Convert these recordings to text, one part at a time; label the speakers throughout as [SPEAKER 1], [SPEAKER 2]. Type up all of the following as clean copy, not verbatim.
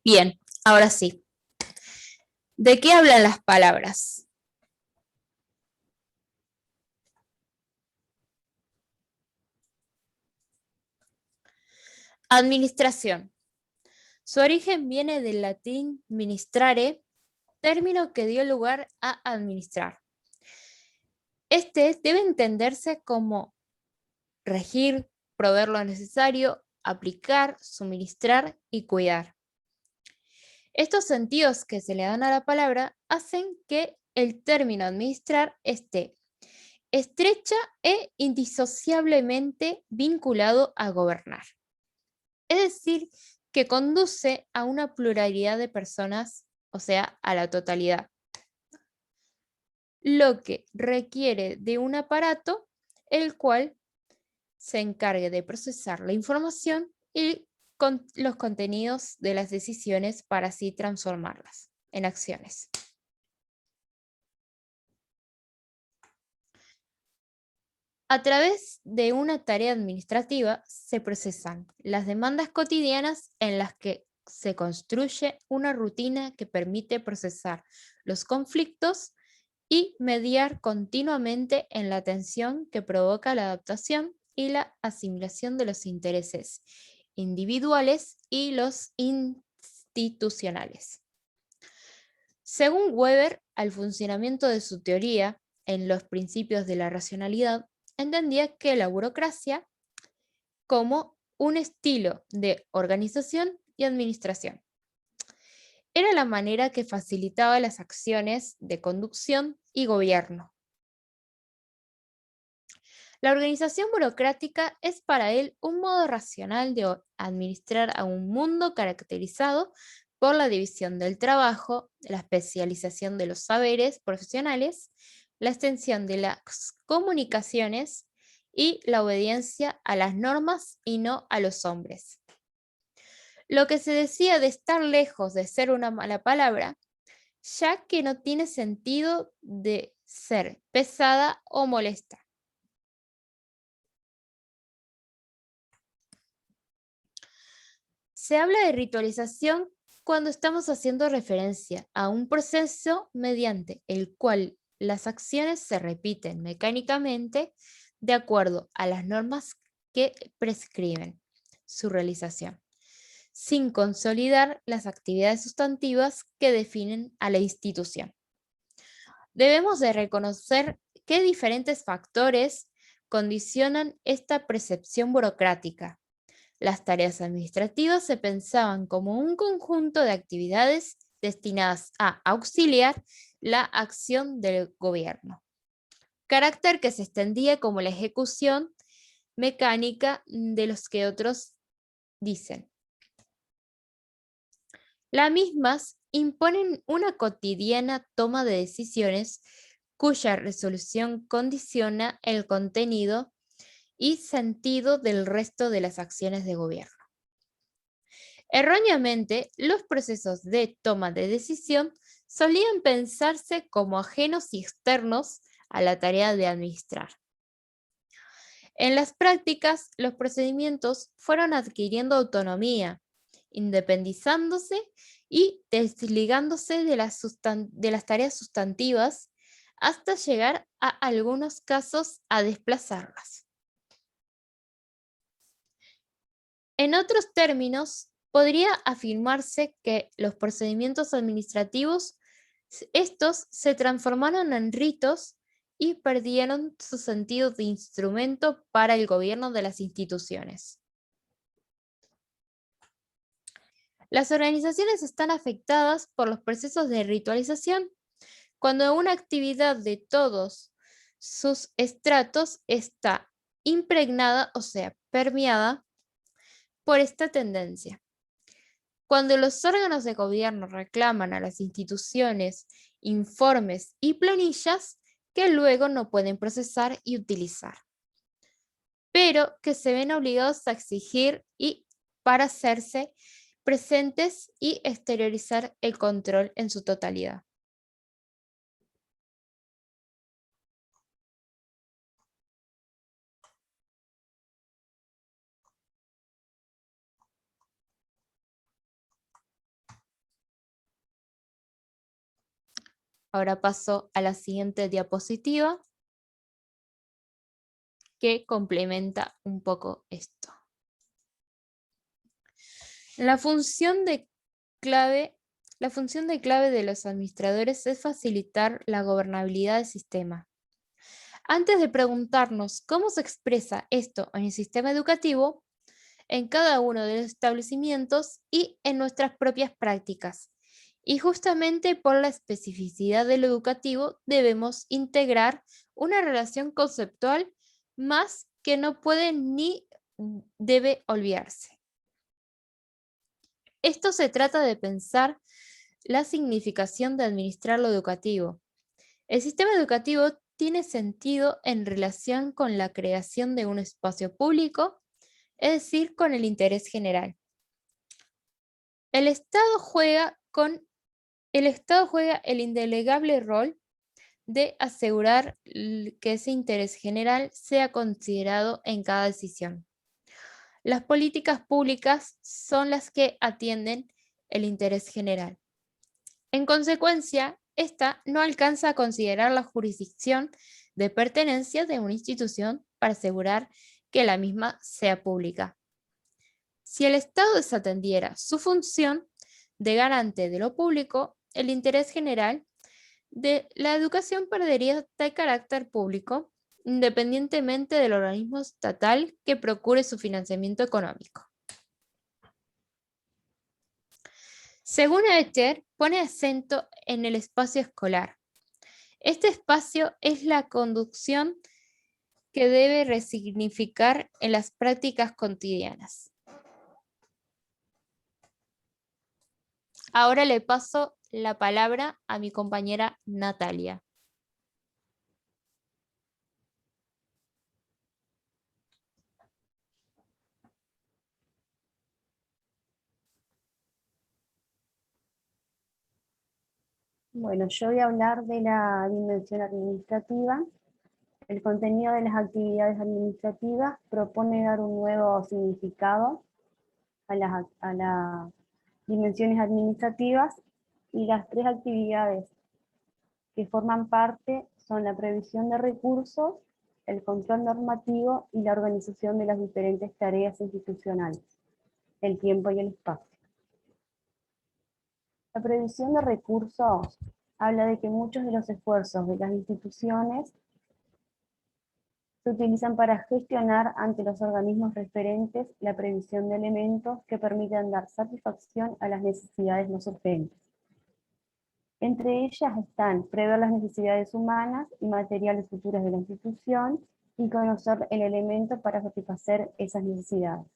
[SPEAKER 1] Bien, ahora sí. ¿De qué hablan las palabras? Administración. Su origen viene del latín ministrare, término que dio lugar a administrar. Este debe entenderse como regir, proveer lo necesario, aplicar, suministrar y cuidar. Estos sentidos que se le dan a la palabra hacen que el término administrar esté estrecha e indisociablemente vinculado a gobernar. Es decir, que conduce a una pluralidad de personas, o sea, a la totalidad, lo que requiere de un aparato el cual se encargue de procesar la información y los contenidos de las decisiones para así transformarlas en acciones. A través de una tarea administrativa se procesan las demandas cotidianas en las que se construye una rutina que permite procesar los conflictos y mediar continuamente en la tensión que provoca la adaptación y la asimilación de los intereses individuales y los institucionales. Según Weber, al funcionamiento de su teoría en los principios de la racionalidad, entendía que la burocracia como un estilo de organización y administración. Era la manera que facilitaba las acciones de conducción y gobierno. La organización burocrática es para él un modo racional de administrar a un mundo caracterizado por la división del trabajo, la especialización de los saberes profesionales, la extensión de las comunicaciones y la obediencia a las normas y no a los hombres. Lo que se decía de estar lejos de ser una mala palabra, ya que no tiene sentido de ser pesada o molesta. Se habla de ritualización cuando estamos haciendo referencia a un proceso mediante el cual las acciones se repiten mecánicamente de acuerdo a las normas que prescriben su realización, sin consolidar las actividades sustantivas que definen a la institución. Debemos de reconocer qué diferentes factores condicionan esta percepción burocrática. Las tareas administrativas se pensaban como un conjunto de actividades destinadas a auxiliar la acción del gobierno, carácter que se extendía como la ejecución mecánica de los que otros dicen. Las mismas imponen una cotidiana toma de decisiones cuya resolución condiciona el contenido y sentido del resto de las acciones de gobierno. Erróneamente, los procesos de toma de decisión solían pensarse como ajenos y externos a la tarea de administrar. En las prácticas, los procedimientos fueron adquiriendo autonomía, independizándose y desligándose de las tareas sustantivas hasta llegar a algunos casos a desplazarlas. En otros términos, podría afirmarse que los procedimientos administrativos, estos se transformaron en ritos y perdieron su sentido de instrumento para el gobierno de las instituciones. Las organizaciones están afectadas por los procesos de ritualización cuando una actividad de todos sus estratos está impregnada, o sea, permeada por esta tendencia. Cuando los órganos de gobierno reclaman a las instituciones informes y planillas que luego no pueden procesar y utilizar, pero que se ven obligados a exigir y para hacerse presentes y exteriorizar el control en su totalidad. Ahora paso a la siguiente diapositiva que complementa un poco esto. La función de clave de los administradores es facilitar la gobernabilidad del sistema. Antes de preguntarnos cómo se expresa esto en el sistema educativo, en cada uno de los establecimientos y en nuestras propias prácticas. Y justamente por la especificidad de lo educativo debemos integrar una relación conceptual más que no puede ni debe olvidarse. Esto se trata de pensar la significación de administrar lo educativo. El sistema educativo tiene sentido en relación con la creación de un espacio público, es decir, con el interés general. El Estado juega el indelegable rol de asegurar que ese interés general sea considerado en cada decisión. Las políticas públicas son las que atienden el interés general. En consecuencia, esta no alcanza a considerar la jurisdicción de pertenencia de una institución para asegurar que la misma sea pública. Si el Estado desatendiera su función de garante de lo público, el interés general de la educación perdería tal carácter público, independientemente del organismo estatal que procure su financiamiento económico. Según Etcher, pone acento en el espacio escolar. Este espacio es la conducción que debe resignificar en las prácticas cotidianas. Ahora le paso la palabra a mi compañera Natalia.
[SPEAKER 2] Bueno, yo voy a hablar de la dimensión administrativa. El contenido de las actividades administrativas propone dar un nuevo significado a las dimensiones administrativas, y las tres actividades que forman parte son la previsión de recursos, el control normativo y la organización de las diferentes tareas institucionales, el tiempo y el espacio. La previsión de recursos habla de que muchos de los esfuerzos de las instituciones se utilizan para gestionar ante los organismos referentes la previsión de elementos que permitan dar satisfacción a las necesidades más urgentes. Entre ellas están prever las necesidades humanas y materiales futuras de la institución y conocer el elemento para satisfacer esas necesidades.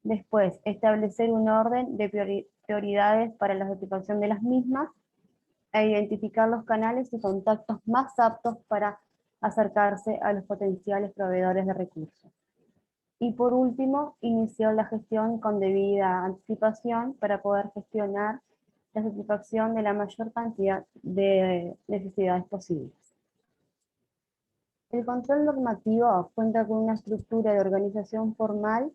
[SPEAKER 2] Después, establecer un orden de prioridades para la satisfacción de las mismas e identificar los canales y contactos más aptos para acercarse a los potenciales proveedores de recursos. Y por último, iniciar la gestión con debida anticipación para poder gestionar la satisfacción de la mayor cantidad de necesidades posibles. El control normativo cuenta con una estructura de organización formal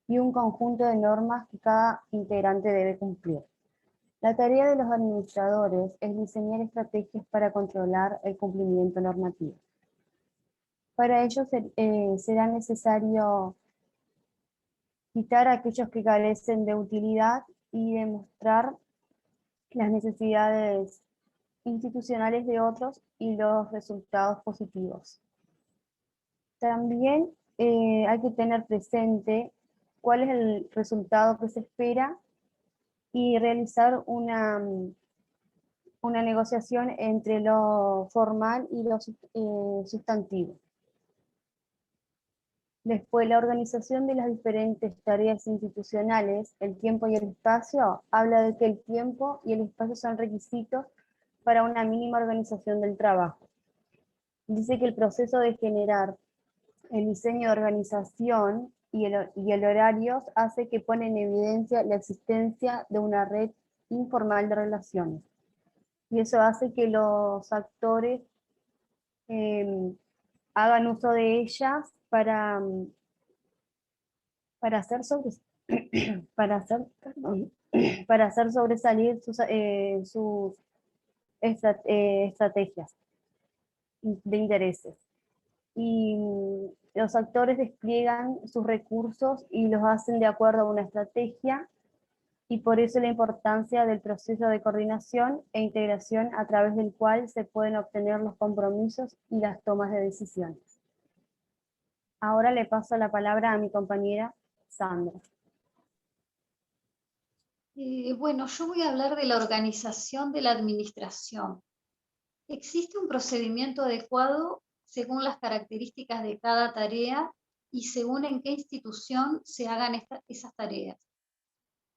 [SPEAKER 2] y un conjunto de normas que cada integrante debe cumplir. La tarea de los administradores es diseñar estrategias para controlar el cumplimiento normativo. Para ello será necesario quitar a aquellos que carecen de utilidad y demostrar las necesidades institucionales de otros y los resultados positivos. También hay que tener presente cuál es el resultado que se espera y realizar una negociación entre lo formal y lo sustantivo. Después, la organización de las diferentes tareas institucionales, el tiempo y el espacio, habla de que el tiempo y el espacio son requisitos para una mínima organización del trabajo. Dice que el proceso de generar el diseño de organización y el horario hace que pone en evidencia la existencia de una red informal de relaciones. Y eso hace que los actores hagan uso de ellas para hacer para hacer sobresalir sus estrategias de intereses. Y los actores despliegan sus recursos y los hacen de acuerdo a una estrategia, y por eso la importancia del proceso de coordinación e integración a través del cual se pueden obtener los compromisos y las tomas de decisiones. Ahora le paso la palabra a mi compañera Sandra.
[SPEAKER 3] Bueno, yo voy a hablar de la organización de la administración. Existe un procedimiento adecuado según las características de cada tarea y según en qué institución se hagan esas tareas.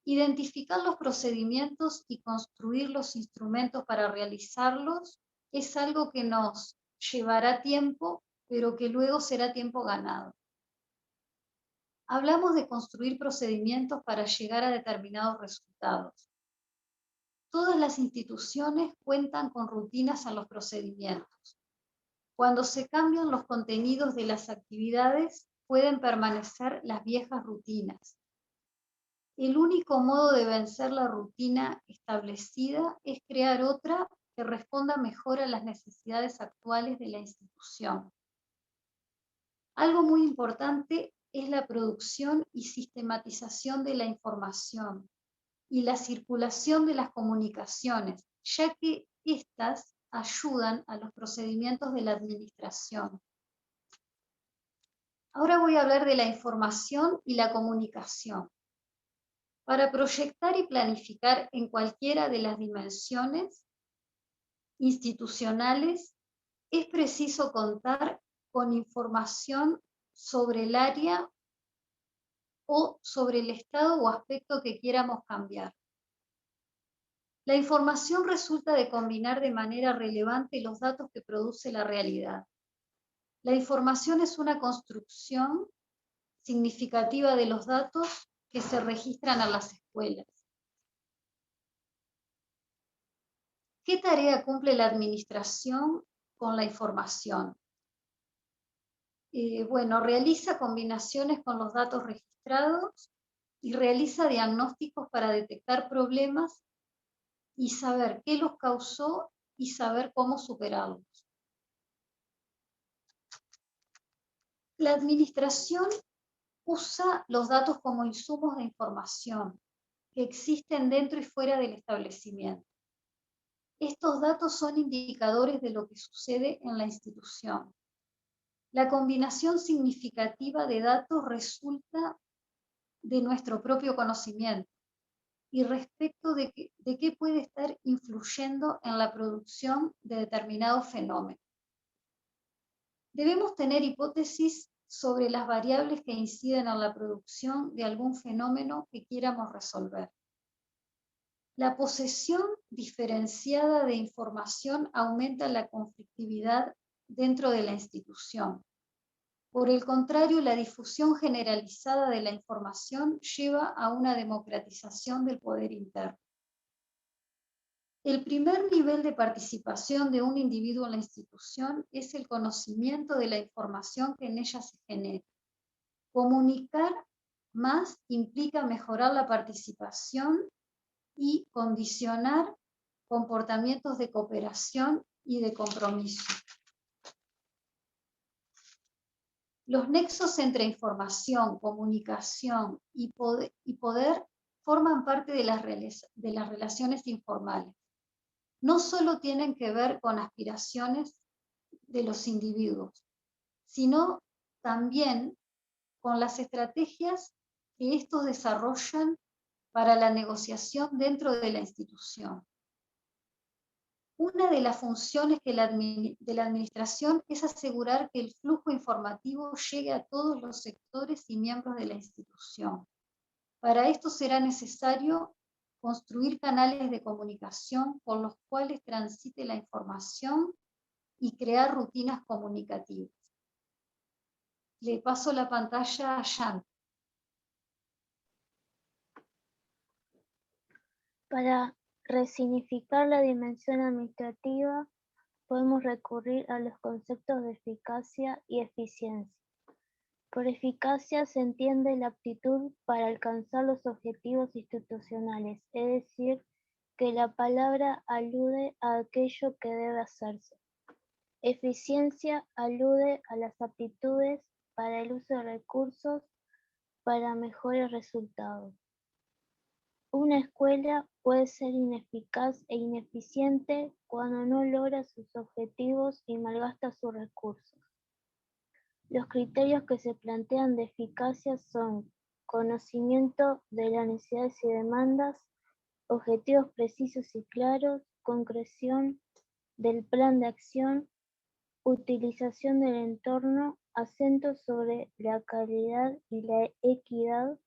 [SPEAKER 3] Identificar los procedimientos y construir los instrumentos para realizarlos es algo que nos llevará tiempo, pero que luego será tiempo ganado. Hablamos de construir procedimientos para llegar a determinados resultados. Todas las instituciones cuentan con rutinas en los procedimientos. Cuando se cambian los contenidos de las actividades, pueden permanecer las viejas rutinas. El único modo de vencer la rutina establecida es crear otra que responda mejor a las necesidades actuales de la institución. Algo muy importante es la producción y sistematización de la información y la circulación de las comunicaciones, ya que éstas ayudan a los procedimientos de la administración. Ahora voy a hablar de la información y la comunicación. Para proyectar y planificar en cualquiera de las dimensiones institucionales, es preciso contar con información sobre el área o sobre el estado o aspecto que quieramos cambiar. La información resulta de combinar de manera relevante los datos que produce la realidad. La información es una construcción significativa de los datos que se registran en las escuelas. ¿Qué tarea cumple la administración con la información? Bueno, realiza combinaciones con los datos registrados y realiza diagnósticos para detectar problemas y saber qué los causó y saber cómo superarlos. La administración usa los datos como insumos de información que existen dentro y fuera del establecimiento. Estos datos son indicadores de lo que sucede en la institución. La combinación significativa de datos resulta de nuestro propio conocimiento y respecto de qué puede estar influyendo en la producción de determinado fenómeno. Debemos tener hipótesis sobre las variables que inciden en la producción de algún fenómeno que quieramos resolver. La posesión diferenciada de información aumenta la conflictividad dentro de la institución. Por el contrario, la difusión generalizada de la información lleva a una democratización del poder interno. El primer nivel de participación de un individuo en la institución es el conocimiento de la información que en ella se genera. Comunicar más implica mejorar la participación y condicionar comportamientos de cooperación y de compromiso. Los nexos entre información, comunicación y poder forman parte de las relaciones informales. No solo tienen que ver con aspiraciones de los individuos, sino también con las estrategias que estos desarrollan para la negociación dentro de la institución. Una de las funciones de la administración es asegurar que el flujo informativo llegue a todos los sectores y miembros de la institución. Para esto será necesario construir canales de comunicación por los cuales transite la información y crear rutinas comunicativas. Le paso la pantalla a Jan.
[SPEAKER 4] Para resignificar la dimensión administrativa, podemos recurrir a los conceptos de eficacia y eficiencia. Por eficacia se entiende la aptitud para alcanzar los objetivos institucionales, es decir, que la palabra alude a aquello que debe hacerse. Eficiencia alude a las aptitudes para el uso de recursos para mejores resultados. Una escuela puede ser ineficaz e ineficiente cuando no logra sus objetivos y malgasta sus recursos. Los criterios que se plantean de eficacia son conocimiento de las necesidades y demandas, objetivos precisos y claros, concreción del plan de acción, utilización del entorno, acento sobre la calidad y la equidad.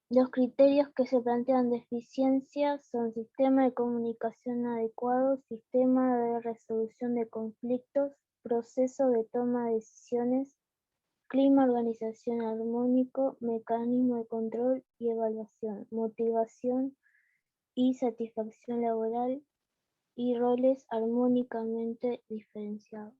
[SPEAKER 4] Los criterios que se plantean de eficiencia son sistema de comunicación adecuado, sistema de resolución de conflictos, proceso de toma de decisiones, clima organizacional armónico, mecanismo de control y evaluación, motivación y satisfacción laboral y roles armónicamente diferenciados.